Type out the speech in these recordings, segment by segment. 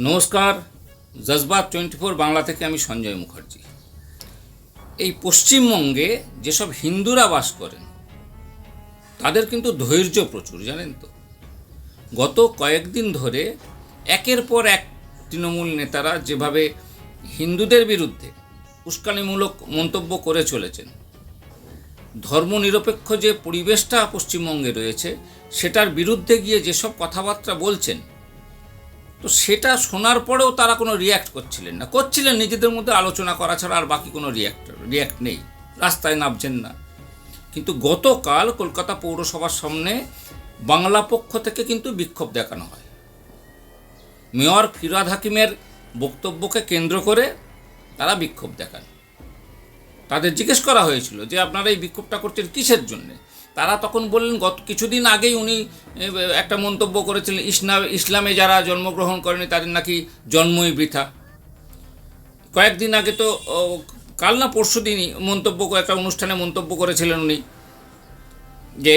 নমস্কার, জজবাত 24 বাংলা থেকে আমি সঞ্জয় মুখার্জি। এই পশ্চিমবঙ্গে যেসব হিন্দুরা বাস করেন তাদের কিন্তু ধৈর্য প্রচুর, জানেন তো। গত কয়েকদিন ধরে একের পর এক তৃণমূল নেতারা যেভাবে হিন্দুদের বিরুদ্ধে উস্কানিমূলক মন্তব্য করে চলেছেন, ধর্মনিরপেক্ষ যে পরিবেশটা পশ্চিমবঙ্গে রয়েছে সেটার বিরুদ্ধে গিয়ে যেসব কথাবার্তা বলছেন, তো সেটা শোনার পরেও তারা কোনো রিয়্যাক্ট করছিলেন না। করছিলেন নিজেদের মধ্যে আলোচনা করা ছাড়া, আর বাকি কোনো রিয়্যাক্ট নেই, রাস্তায় নামছেন না। কিন্তু গতকাল কলকাতা পৌরসভার সামনে বাংলা পক্ষ থেকে কিন্তু বিক্ষোভ দেখানো হয়। মেয়র ফিরহাদ হাকিমের বক্তব্যকে কেন্দ্র করে তারা বিক্ষোভ দেখান। তাদের জিজ্ঞেস করা হয়েছিল যে আপনারা এই বিক্ষোভটা করছেন কিসের জন্যে। তারা তখন বললেন গত কিছুদিন আগেই উনি একটা মন্তব্য করেছিলেন, ইসলামে যারা জন্মগ্রহণ করেনি তাদের নাকি জন্মই বৃথা। কয়েকদিন আগে তো কাল না পরশু দিনই একটা অনুষ্ঠানে মন্তব্য করেছিলেন উনি যে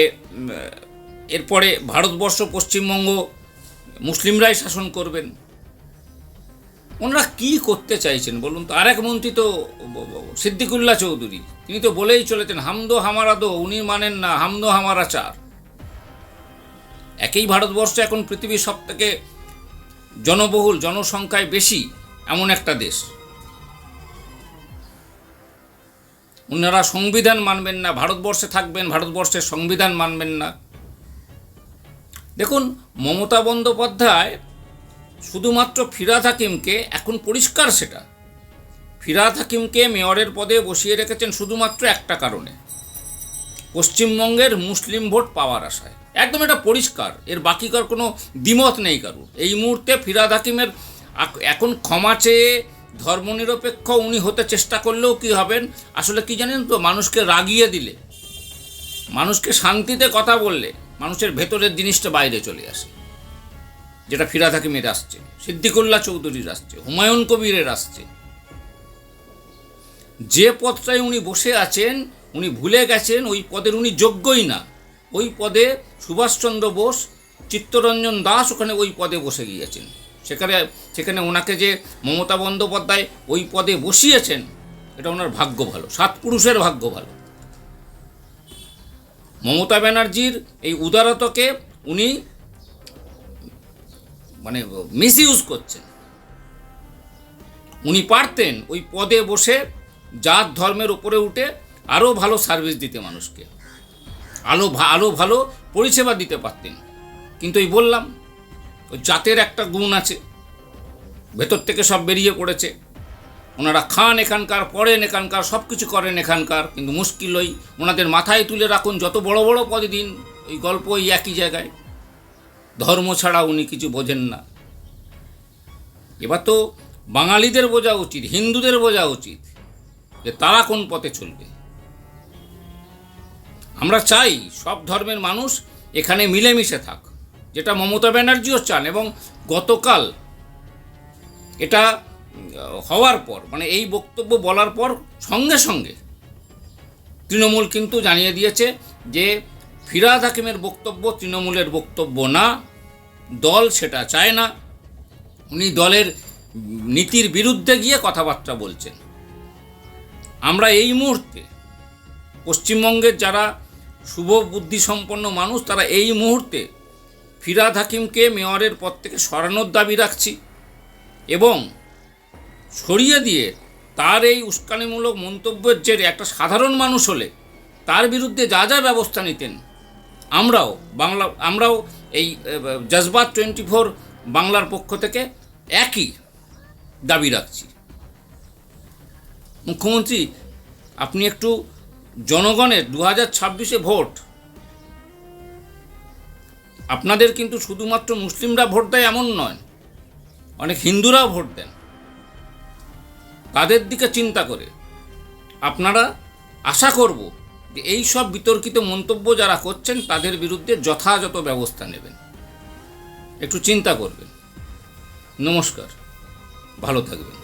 এরপরে ভারতবর্ষ পশ্চিমবঙ্গ মুসলিমরাই শাসন করবেন। ওনারা কি করতে চাইছেন বলুন তো। আরেক মন্ত্রী তো সিদ্দিকুল্লাহ চৌধুরী, তিনি তো বলেই চলেছেন হামদো হামারা দো, উনি মানেন না হামদো হামারা চার। একই ভারতবর্ষ এখন পৃথিবীর সব থেকে জনবহুল, জনসংখ্যায় বেশি এমন একটা দেশ। ওনারা সংবিধান মানবেন না, ভারতবর্ষে থাকবেন, ভারতবর্ষের সংবিধান মানবেন না। দেখুন, মমতা বন্দ্যোপাধ্যায় শুধুমাত্র ফিরহাদ হাকিমকে, এখন পরিষ্কার সেটা, ফিরহাদ হাকিমকে মেয়রের পদে বসিয়ে রেখেছেন শুধুমাত্র একটা কারণে, পশ্চিমবঙ্গের মুসলিম ভোট পাওয়ার আশায়। একদম এটা পরিষ্কার, এর বাকিকার কোনো দ্বিমত নেই কারুর। এই মুহূর্তে ফিরহাদ হাকিমের এখন ক্ষমা চেয়ে ধর্মনিরপেক্ষ উনি হতে চেষ্টা করলেও কি হবেন, আসলে কি জানেন তো, মানুষকে রাগিয়ে দিলে, মানুষকে শান্তিতে কথা বললে মানুষের ভেতরের জিনিসটা বাইরে চলে আসে। যেটা ফিরহাদ হাকিমের আসছে, সিদ্দিকুল্লাহ চৌধুরীর আসছে, হুমায়ুন কবিরের আসছে। যে পদটায় উনি বসে আছেন উনি ভুলে গেছেন ওই পদের উনি যোগ্যই না। ওই পদে সুভাষচন্দ্র বোস, চিত্তরঞ্জন দাস ওখানে ওই পদে বসে গিয়েছেন। সেখানে ওনাকে যে মমতা বন্দ্যোপাধ্যায় ওই পদে বসিয়েছেন, এটা ওনার ভাগ্য ভালো, সাত পুরুষের ভাগ্য ভালো। মমতা ব্যানার্জির এই উদারতাকে উনি মিসইউজ করছেন। উনি পারতেন ওই পদে বসে জাত ধর্মের উপরে উঠে আরও ভালো সার্ভিস দিতে, মানুষকে আরও ভালো পরিষেবা দিতে পারতেন। কিন্তু এই বললাম, ওই জাতের একটা গুণ আছে, ভেতর থেকে সব বেরিয়ে পড়েছে। ওনারা খান এখানকার, পড়েন এখানকার, সব কিছু করেন এখানকার, কিন্তু মুশকিল ওই ওনাদের মাথায় তুলে রাখুন যত বড় বড় পদে দিন, ওই গল্প ওই একই জায়গায়। ধর্ম ছাড়া উনি কিছু বোঝেন না। এবার তো বাঙালিদের বোঝা উচিত, হিন্দুদের বোঝা উচিত যে তারা কোন পথে চলবে। আমরা চাই সব ধর্মের মানুষ এখানে মিলেমিশে থাক, যেটা মমতা ব্যানার্জিও চান। এবং গতকাল এটা হওয়ার পর, এই বক্তব্য বলার পর সঙ্গে সঙ্গে তৃণমূল কিন্তু জানিয়ে দিয়েছে যে ফিরহাদ হাকিমের বক্তব্য তৃণমূলের বক্তব্য না, দল সেটা চায় না। উনি দলের নীতির বিরুদ্ধে গিয়ে কথাবার্তা বলছেন। আমরা এই মুহূর্তে পশ্চিমবঙ্গের যারা শুভ বুদ্ধিসম্পন্ন মানুষ, তারা এই মুহূর্তে ফিরহাদ হাকিমকে মেয়রের পদ থেকে সরানোর দাবি রাখছি, এবং সরিয়ে দিয়ে তার এই উস্কানিমূলক মন্তব্যের জেরে একটা সাধারণ মানুষ হলে তার বিরুদ্ধে যা যা ব্যবস্থা নিতেন, আমরাও এই জজবাত 24 বাংলার পক্ষ থেকে একই দাবি রাখছি। মুখ্যমন্ত্রী, আপনি একটু জনগণের 2026-এ ভোট, আপনাদের কিন্তু শুধুমাত্র মুসলিমরা ভোট দেয় এমন নয়, অনেক হিন্দুরাও ভোট দেন। তাদের দিকে চিন্তা করে আপনারা, আশা করব যে এই সব বিতর্কিত মন্তব্য যারা করছেন তাদের বিরুদ্ধে যথাযথ ব্যবস্থা নেবেন। একটু চিন্তা করবেন। নমস্কার, ভালো থাকবেন।